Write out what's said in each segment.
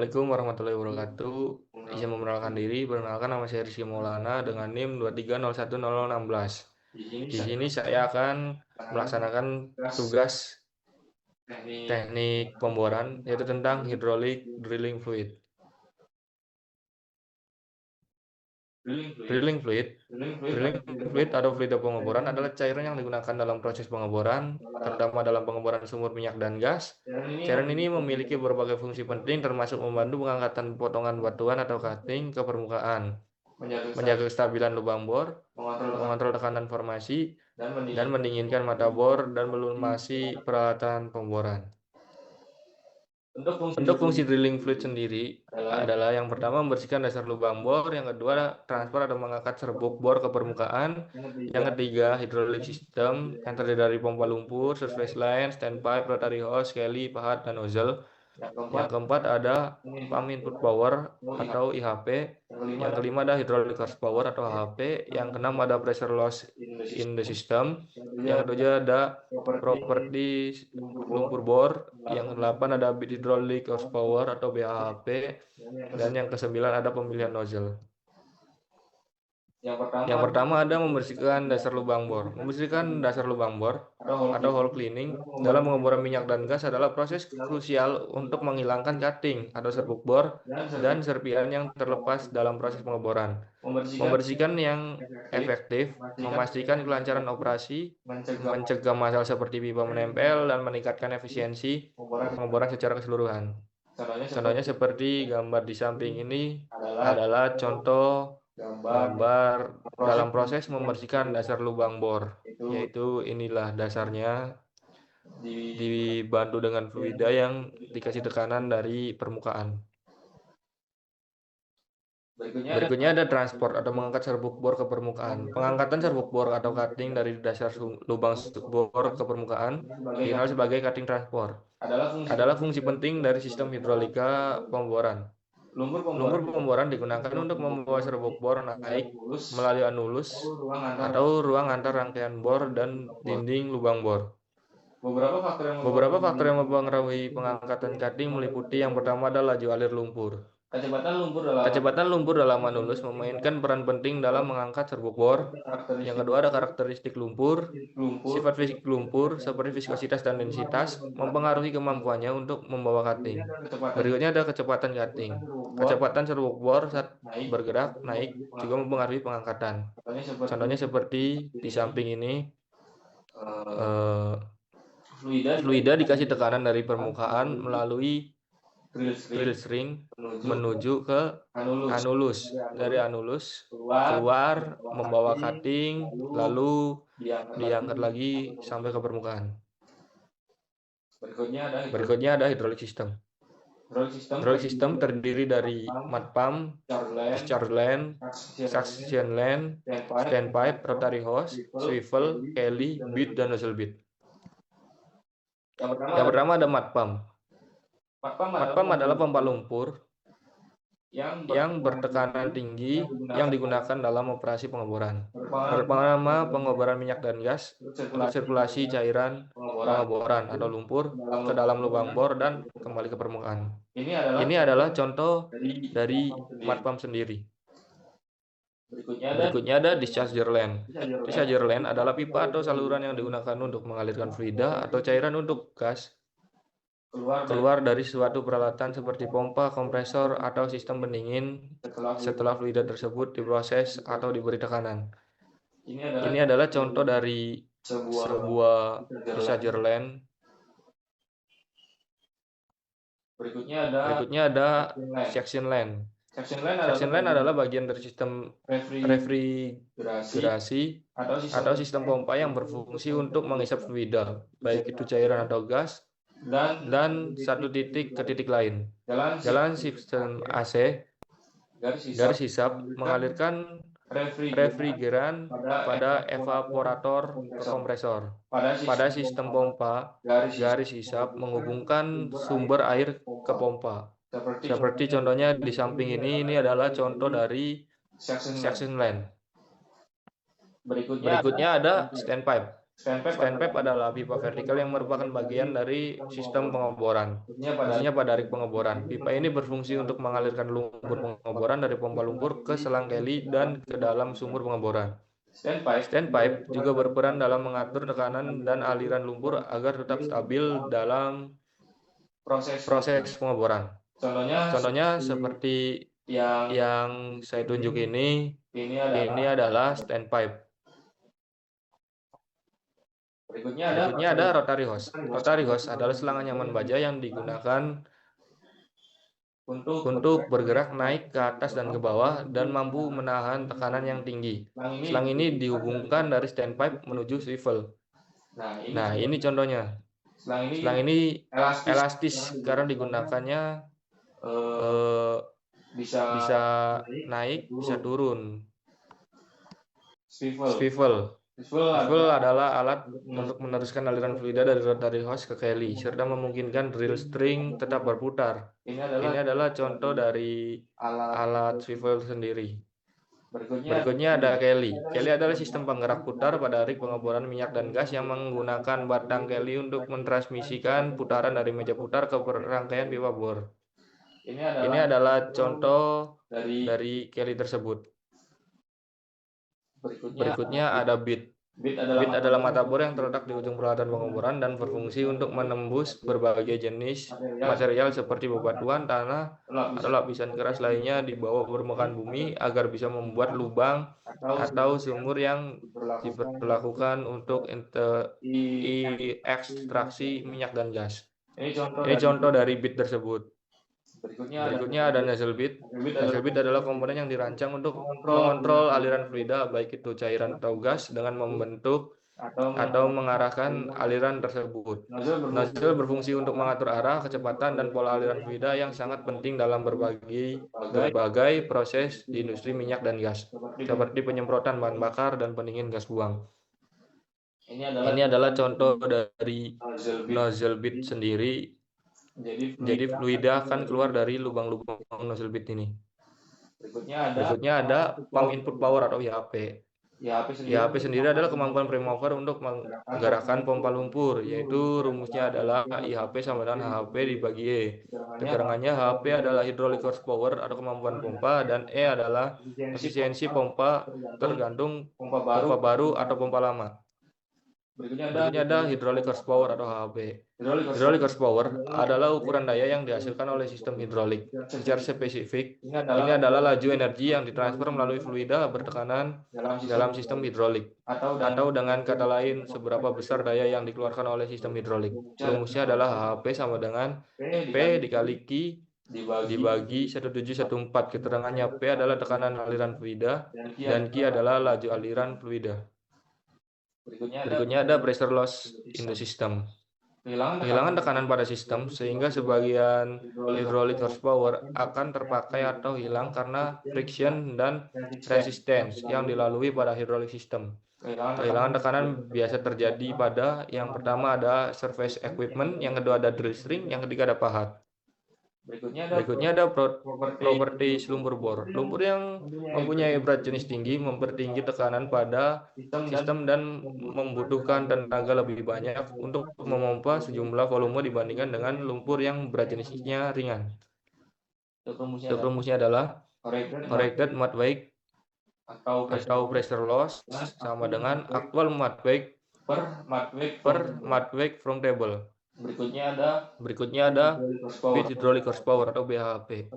Assalamualaikum warahmatullahi wabarakatuh. Izin memperkenalkan diri, perkenalkan nama saya Rizky Maulana dengan NIM 2301016. Di sini saya akan melaksanakan tugas teknik pemboran yaitu tentang hydraulic drilling fluid. Drilling fluid atau fluida pengeboran adalah cairan yang digunakan dalam proses pengeboran, terutama dalam pengeboran sumur minyak dan gas. Cairan ini memiliki berbagai fungsi penting termasuk membantu pengangkatan potongan batuan atau cutting ke permukaan, menjaga kestabilan lubang bor, mengontrol tekanan formasi, dan mendinginkan mata bor dan melumasi peralatan pemboran. Untuk fungsi drilling fluid sendiri adalah yang pertama membersihkan dasar lubang bor, yang kedua transfer atau mengangkat serbuk bor ke permukaan, yang ketiga hydraulic system yang terdiri dari pompa lumpur, surface line, standpipe, rotary hose, keli, pahat, dan nozzle. Yang keempat ada pump input power atau IHP, yang kelima ada hydraulic horsepower atau HP, yang keenam ada pressure loss in the system, yang ketujuh ada property lumpur bor, yang kedelapan ada bit hydraulic horsepower atau BHP, dan yang kesembilan ada pemilihan nozzle. Yang pertama ada membersihkan dasar lubang bor. Membersihkan dasar lubang bor atau hole cleaning dalam pengeboran minyak dan gas adalah proses krusial untuk menghilangkan cutting atau serbuk bor dan serpihan yang terlepas dalam proses pengeboran. Membersihkan yang efektif, memastikan kelancaran operasi, mencegah masalah seperti pipa menempel, dan meningkatkan efisiensi pengeboran secara keseluruhan. Contohnya seperti gambar di samping ini adalah contoh gambar dalam proses membersihkan dasar lubang bor, yaitu inilah dasarnya dibantu dengan fluida yang dikasih tekanan dari permukaan. Berikutnya ada transport atau mengangkat serbuk bor ke permukaan. Pengangkatan serbuk bor atau cutting dari dasar lubang bor ke permukaan dikenal sebagai cutting transport. Adalah fungsi penting dari sistem hidrolika pemboran. Lumpur pemboran digunakan untuk membawa serbuk bor naik melalui anulus atau ruang antar rangkaian bor dan dinding lubang bor. Beberapa faktor yang mempengaruhi pengangkatan cutting meliputi yang pertama adalah laju alir lumpur. Kecepatan lumpur dalam anulus memainkan peran penting dalam mengangkat serbuk bor. Yang kedua ada karakteristik lumpur. Sifat fisik lumpur seperti viskositas dan densitas mempengaruhi kemampuannya untuk membawa cutting. Berikutnya ada kecepatan cutting. Kecepatan serbuk bor saat bergerak naik juga mempengaruhi pengangkatan. Contohnya seperti di samping ini, fluida dikasih tekanan dari permukaan melalui drill string menuju ke anulus. Dari anulus keluar membawa cutting, lalu diangkat lagi sampai ke permukaan. Berikutnya ada hydraulic system. Hydraulic system terdiri dari mud pump, discharge line, suction line, standpipe, rotary hose, swivel, keli, bit, dan nozzle bit. Yang pertama ada mud pump. Mud pump adalah pompa lumpur yang bertekanan tinggi yang digunakan dalam operasi pengeboran. Pertama, pengeboran minyak dan gas untuk sirkulasi cairan pengeboran atau lumpur ke dalam lubang bor dan kembali ke permukaan. Ini adalah contoh dari mud pump sendiri. Berikutnya ada discharger line. Discharger line adalah pipa atau saluran yang digunakan untuk mengalirkan fluida atau cairan untuk gas keluar dari suatu peralatan seperti pompa, kompresor, atau sistem pendingin setelah fluida tersebut diproses atau diberi tekanan. Ini adalah contoh dari sebuah discharger line. Berikutnya ada suction line. Suction line adalah bagian dari sistem refrigerasi atau sistem pompa yang berfungsi untuk menghisap fluida, baik itu cairan atau gas, dan satu titik ke titik lain. Jalan sistem AC, garis hisap, mengalirkan refrigeran pada evaporator ke kompresor. Pada sistem pompa, garis hisap menghubungkan sumber air ke pompa. Seperti contohnya di samping ini adalah contoh dari suction line. Berikutnya ada standpipe. Standpipe adalah pipa vertikal yang merupakan bagian dari sistem pengeboran. Fungsinya pada rig pengeboran. Pipa ini berfungsi untuk mengalirkan lumpur pengeboran dari pompa lumpur ke selang keli dan ke dalam sumur pengeboran. Standpipe juga berperan dalam mengatur tekanan dan aliran lumpur agar tetap stabil dalam proses pengeboran. Contohnya seperti yang saya tunjuk ini adalah standpipe. Berikutnya ada rotary hose. Rotary hose adalah selang anyaman baja yang digunakan untuk bergerak naik ke atas dan ke bawah dan mampu menahan tekanan yang tinggi. Selang ini dihubungkan dari standpipe menuju swivel. Nah, ini contohnya. Selang ini elastis karena digunakannya bisa naik, bisa turun. Swivel adalah alat untuk meneruskan aliran fluida dari rotary hose ke keli, serta memungkinkan drill string tetap berputar. Ini adalah contoh dari alat swivel sendiri. Berikutnya ada keli. Keli adalah sistem penggerak putar pada rig pengeboran minyak dan gas yang menggunakan batang keli untuk mentransmisikan putaran dari meja putar ke rangkaian pipa bor. Ini adalah contoh dari keli tersebut. Berikutnya ada bit. Bit adalah mata bor yang terletak di ujung peralatan pengeboran dan berfungsi untuk menembus berbagai jenis material seperti bebatuan, tanah, atau lapisan keras lainnya di bawah permukaan bumi agar bisa membuat lubang atau sumur yang diperlakukan untuk ekstraksi minyak dan gas. Ini contoh dari bit tersebut. Berikutnya ada nozzle bit. Nozzle bit adalah komponen yang dirancang untuk mengontrol aliran fluida, baik itu cairan atau gas, dengan membentuk atau mengarahkan aliran tersebut. Nozzle berfungsi untuk mengatur arah, kecepatan, dan pola aliran fluida yang sangat penting dalam berbagai proses di industri minyak dan gas, seperti penyemprotan bahan bakar dan pendingin gas buang. Ini adalah contoh dari nozzle bit sendiri. Jadi fluida akan keluar dari lubang-lubang nozzle bit ini. Berikutnya ada pump input power atau IHP. IHP sendiri adalah kemampuan prime mover untuk menggerakkan pompa lumpur, yaitu rumusnya adalah IHP sama dengan HHP dibagi E. Keterangannya HHP adalah hydraulic horsepower atau kemampuan pompa, dan E adalah efisiensi pompa tergantung pompa baru atau pompa lama. Berikutnya ada hydraulic horsepower atau HHP. Hydraulic horsepower adalah ukuran daya yang dihasilkan oleh sistem hidrolik. Secara spesifik, ini adalah laju energi yang ditransfer melalui fluida bertekanan dalam sistem hidrolik. Atau dengan kata lain, seberapa besar daya yang dikeluarkan oleh sistem hidrolik. Rumusnya adalah HHP sama dengan P dikali Q dibagi 1714. Keterangannya P adalah tekanan aliran fluida dan Q adalah laju aliran fluida. Berikutnya ada pressure loss in the system. Kehilangan tekanan pada sistem sehingga sebagian hydraulic horsepower akan terpakai atau hilang karena friction dan resistance yang dilalui pada hydraulic system. Kehilangan tekanan biasa terjadi pada yang pertama ada surface equipment, yang kedua ada drill string, yang ketiga ada pahat. Berikutnya ada properties lumpur bor. Lumpur yang mempunyai berat jenis tinggi mempertinggi tekanan pada sistem dan membutuhkan tenaga lebih banyak untuk memompa sejumlah volume dibandingkan dengan lumpur yang berat jenisnya ringan. Untuk rumusnya adalah corrected mud weight atau pressure loss sama dengan actual mud weight per mud weight from table. Berikutnya ada bit hydraulic horsepower atau BHP.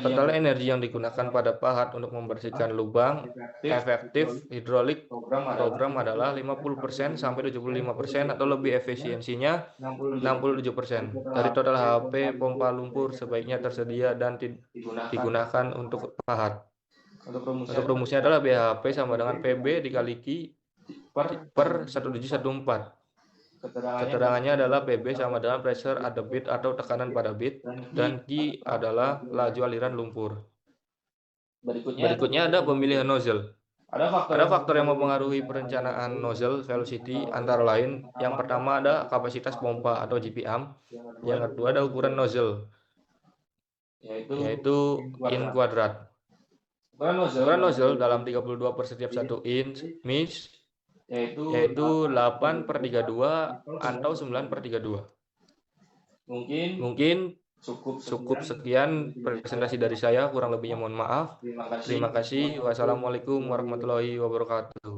Total energi yang digunakan pada pahat untuk membersihkan lubang efektif hidrolik program adalah 50% sampai 75% atau lebih, efisiensinya 67%. Dari total HP pompa lumpur sebaiknya tersedia dan digunakan untuk pahat. Untuk rumusnya adalah BHP sama dengan PB dikali Q per 1714. Keterangannya adalah PB sama dengan pressure at the bit atau tekanan pada bit, dan Q adalah laju aliran lumpur. Berikutnya ada pemilihan nozzle. Ada faktor yang mempengaruhi perencanaan nozzle velocity, antara lain yang pertama ada kapasitas pompa atau GPM, yang kedua ada ukuran nozzle, yaitu in kuadrat. Ukuran nozzle dalam 32 per setiap 1 inch yaitu 8/32 atau 9/32. Mungkin cukup sekian presentasi dari saya, kurang lebihnya mohon maaf. Terima kasih. Wassalamualaikum warahmatullahi wabarakatuh.